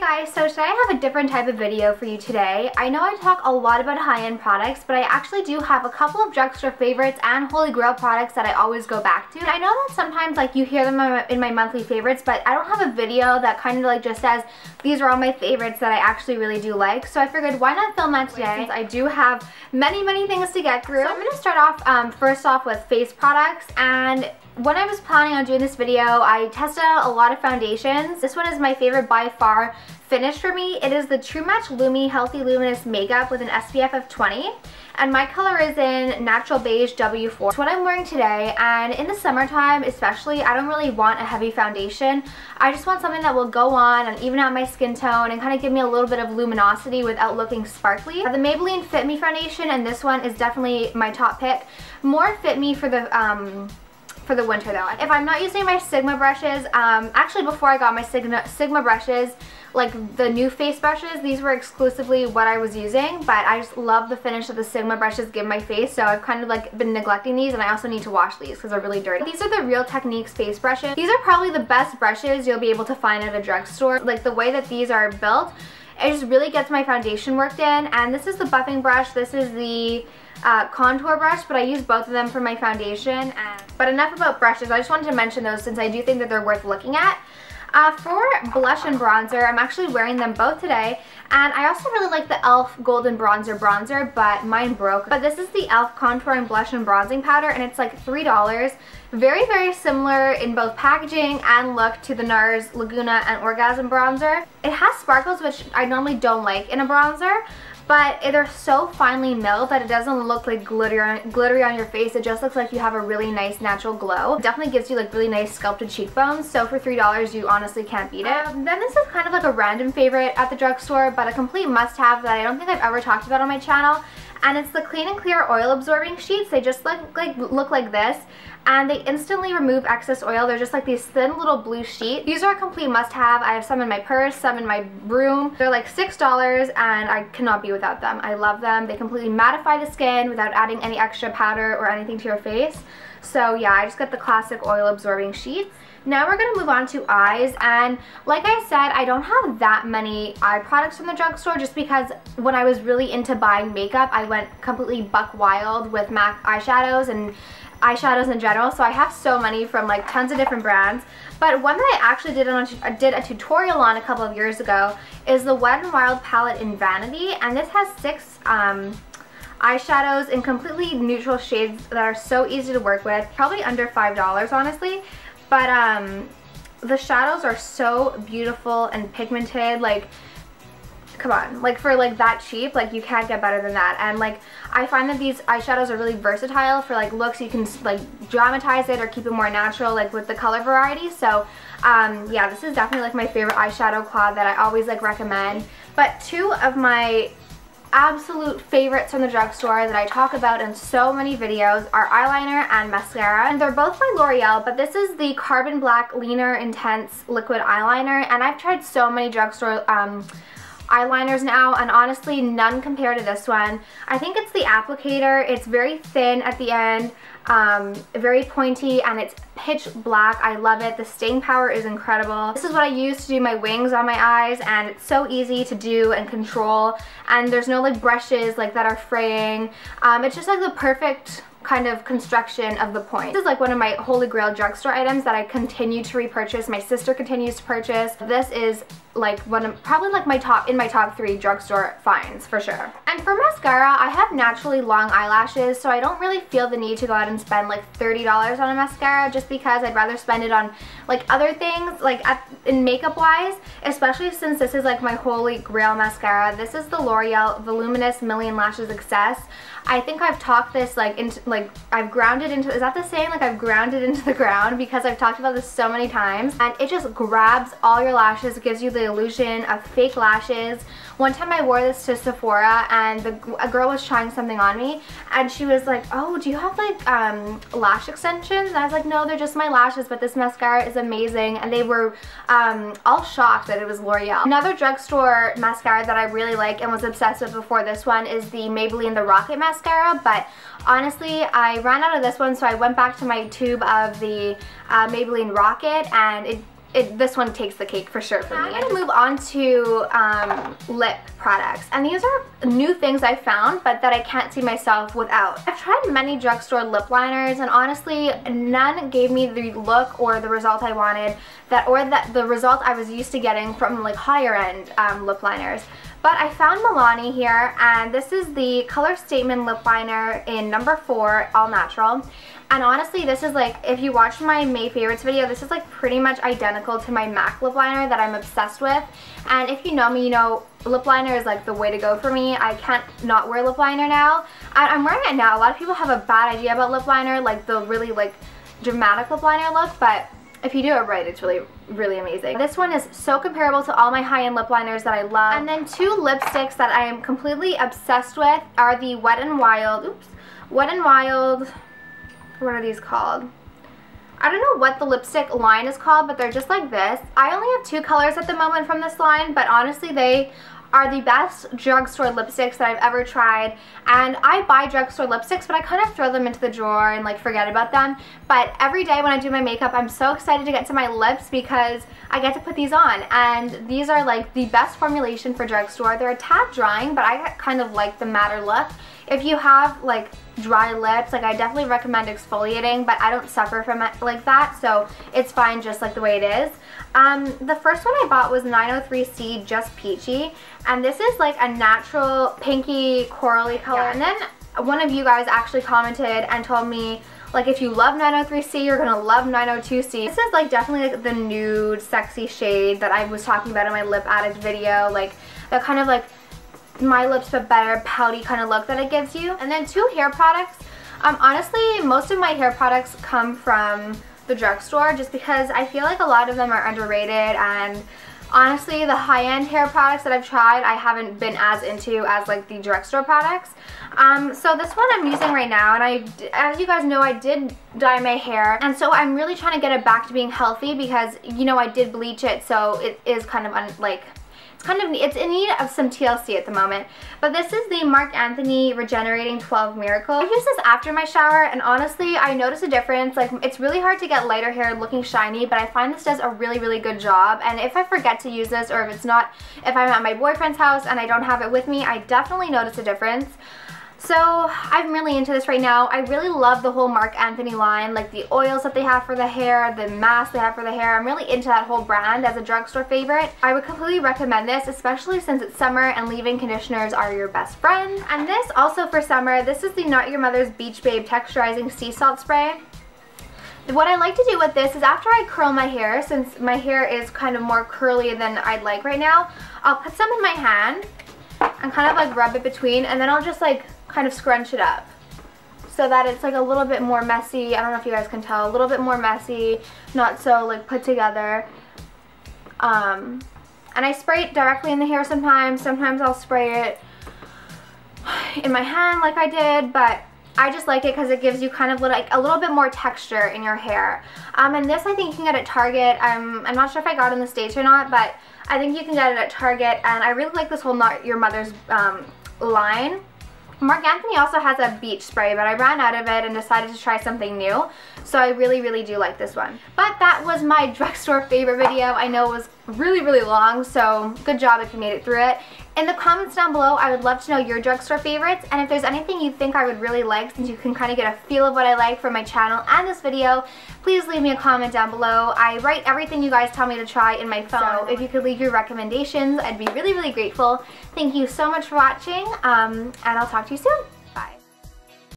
guys, so today I have a different type of video for you today. I know I talk a lot about high-end products, but I actually do have a couple of drugstore favorites and holy grail products that I always go back to. And I know that sometimes like you hear them in my monthly favorites, but I don't have a video that kind of like just says these are all my favorites that I actually really do like. So I figured why not film that today, since I do have many things to get through. So I'm going to start off first off with face products. And when I was planning on doing this video, I tested out a lot of foundations. This one is my favorite by far finish for me. It is the True Match Lumi Healthy Luminous Makeup with an SPF of 20. And my color is in Natural Beige W4. It's what I'm wearing today, and in the summertime especially, I don't really want a heavy foundation. I just want something that will go on and even out my skin tone and kind of give me a little bit of luminosity without looking sparkly. The Maybelline Fit Me foundation, and this one is definitely my top pick. More Fit Me for the winter though. If I'm not using my Sigma brushes, actually before I got my Sigma brushes, like the new face brushes, these were exclusively what I was using, but I just love the finish that the Sigma brushes give my face, so I've kind of like been neglecting these, and I also need to wash these because they're really dirty. These are the Real Techniques face brushes. These are probably the best brushes you'll be able to find at a drugstore. Like the way that these are built, it just really gets my foundation worked in. And this is the buffing brush, this is the contour brush, but I use both of them for my foundation. But enough about brushes, I just wanted to mention those since I do think that they're worth looking at. For blush and bronzer, I'm actually wearing them both today, and I also really like the e.l.f. Golden Bronzer, but mine broke. But this is the e.l.f. Contouring Blush and Bronzing Powder, and it's like $3. Very similar in both packaging and look to the NARS Laguna and Orgasm Bronzer. It has sparkles, which I normally don't like in a bronzer, but they're so finely milled that it doesn't look like glittery on your face. It just looks like you have a really nice natural glow. It definitely gives you like really nice sculpted cheekbones, so for $3 you honestly can't beat it. Then this is kind of like a random favorite at the drugstore, but a complete must-have that I don't think I've ever talked about on my channel, and it's the Clean and Clear Oil Absorbing Sheets. They just look like this, and they instantly remove excess oil. They're just like these thin little blue sheets. These are a complete must-have. I have some in my purse, some in my room. They're like $6, and I cannot be without them. I love them. They completely mattify the skin without adding any extra powder or anything to your face. So yeah, I just got the classic oil absorbing sheets. Now we're going to move on to eyes, and like I said, I don't have that many eye products from the drugstore just because when I was really into buying makeup, I went completely buck wild with MAC eyeshadows and eyeshadows in general, so I have so many from like tons of different brands. But one that I actually did a tutorial on a couple of years ago is the Wet n Wild palette in Vanity, and this has 6 eyeshadows in completely neutral shades that are so easy to work with, probably under $5 honestly. But the shadows are so beautiful and pigmented, like come on, like for like that cheap, like you can't get better than that. And like I find that these eyeshadows are really versatile for like looks. You can like dramatize it or keep it more natural, like with the color variety. So yeah, this is definitely like my favorite eyeshadow quad that I always like recommend. But 2 of my absolute favorites from the drugstore that I talk about in so many videos are eyeliner and mascara, and they're both by L'Oreal, but this is the Carbon Black Leaner Intense Liquid Eyeliner, and I've tried so many drugstore eyeliners now, and honestly none compare to this one. I think it's the applicator. It's very thin at the end, very pointy, and it's pitch black. I love it. The staying power is incredible. This is what I use to do my wings on my eyes, and it's so easy to do and control, and there's no like brushes like that are fraying. It's just like the perfect kind of construction of the point. This is like one of my holy grail drugstore items that I continue to repurchase. My sister continues to purchase. This is like probably like my top 3 drugstore finds for sure. And for mascara, I have naturally long eyelashes, so I don't really feel the need to go out and spend like $30 on a mascara, just because I'd rather spend it on like other things, like in makeup wise, especially since this is like my holy grail mascara. This is the L'Oreal Voluminous Million Lashes Excess. I think I've talked this like into like I've grounded into, is that the saying? Like I've grounded into the ground, because I've talked about this so many times, and it just grabs all your lashes. It gives you the illusion of fake lashes. One time I wore this to Sephora, and a girl was trying something on me, and she was like, oh, do you have like lash extensions? And I was like, no, they're just my lashes, but this mascara is amazing. And they were all shocked that it was L'Oreal. Another drugstore mascara that I really like and was obsessed with before this one is the Maybelline The Rocket Mascara, but honestly I ran out of this one, so I went back to my tube of the Maybelline Rocket, and this one takes the cake for sure for me. I'm gonna move on to lip products, and these are new things I found but that I can't see myself without. I've tried many drugstore lip liners, and honestly none gave me the look or the result I wanted, the result I was used to getting from like higher end lip liners. But I found Milani here, and this is the Color Statement Lip Liner in number 4, all natural. And honestly, this is like, if you watched my May favorites video, this is like pretty much identical to my MAC lip liner that I'm obsessed with. And if you know me, you know lip liner is like the way to go for me. I can't not wear lip liner now. I'm wearing it now. A lot of people have a bad idea about lip liner, like the really like dramatic lip liner look, but if you do it right, it's really, really amazing. This one is so comparable to all my high-end lip liners that I love. And then 2 lipsticks that I am completely obsessed with are the Wet n Wild, Wet n Wild, what are these called? I don't know what the lipstick line is called, but they're just like this. I only have 2 colors at the moment from this line, but honestly they are the best drugstore lipsticks that I've ever tried. And I buy drugstore lipsticks, but I kind of throw them into the drawer and like forget about them. But every day when I do my makeup, I'm so excited to get to my lips because I get to put these on. And these are like the best formulation for drugstore. They're a tad drying, but I kind of like the matter look. If you have like dry lips, like I definitely recommend exfoliating, but I don't suffer from it like that, so it's fine just like the way it is. The first one I bought was 903C Just Peachy, and this is like a natural pinky corally color. Yeah. And then one of you guys actually commented and told me like if you love 903C, you're gonna love 902C. This is like definitely like the nude sexy shade that I was talking about in my lip addict video, like the kind of like my lips but better pouty kind of look that it gives you. And then 2 hair products. Honestly, most of my hair products come from the drugstore just because I feel like a lot of them are underrated, and honestly the high-end hair products that I've tried I haven't been as into as like the drugstore products. So this one I'm using right now, and as you guys know, I did dye my hair, and so I'm really trying to get it back to being healthy because, you know, I did bleach it, so it is kind of it's in need of some TLC at the moment. But this is the Marc Anthony Regenerating 12 Miracle. I use this after my shower, and honestly I notice a difference. Like, it's really hard to get lighter hair looking shiny, but I find this does a really, really good job. And if I forget to use this, or if I'm at my boyfriend's house and I don't have it with me, I definitely notice a difference. So I'm really into this right now. I really love the whole Marc Anthony line, like the oils that they have for the hair, the masks they have for the hair. I'm really into that whole brand as a drugstore favorite. I would completely recommend this, especially since it's summer and leave-in conditioners are your best friend. And this also for summer, this is the Not Your Mother's Beach Babe Texturizing Sea Salt Spray. What I like to do with this is after I curl my hair, since my hair is kind of more curly than I'd like right now, I'll put some in my hand and kind of like rub it between, and then I'll just like kind of scrunch it up so that it's like a little bit more messy. I don't know if you guys can tell, a little bit more messy, not so like put together. And I spray it directly in the hair sometimes. Sometimes I'll spray it in my hand like I did, but I just like it because it gives you kind of like a little bit more texture in your hair. And this I think you can get at Target. I'm not sure if I got it in the States or not, but I think you can get it at Target, and I really like this whole Not Your Mother's line. Marc Anthony also has a beach spray, but I ran out of it and decided to try something new. So I really, really do like this one. But that was my drugstore favorite video. I know it was really, really long, so good job if you made it through it. In the comments down below, I would love to know your drugstore favorites, and if there's anything you think I would really like, since you can kind of get a feel of what I like from my channel and this video, please leave me a comment down below. I write everything you guys tell me to try in my phone, so if you could leave your recommendations, I'd be really, really grateful. Thank you so much for watching, and I'll talk to you soon.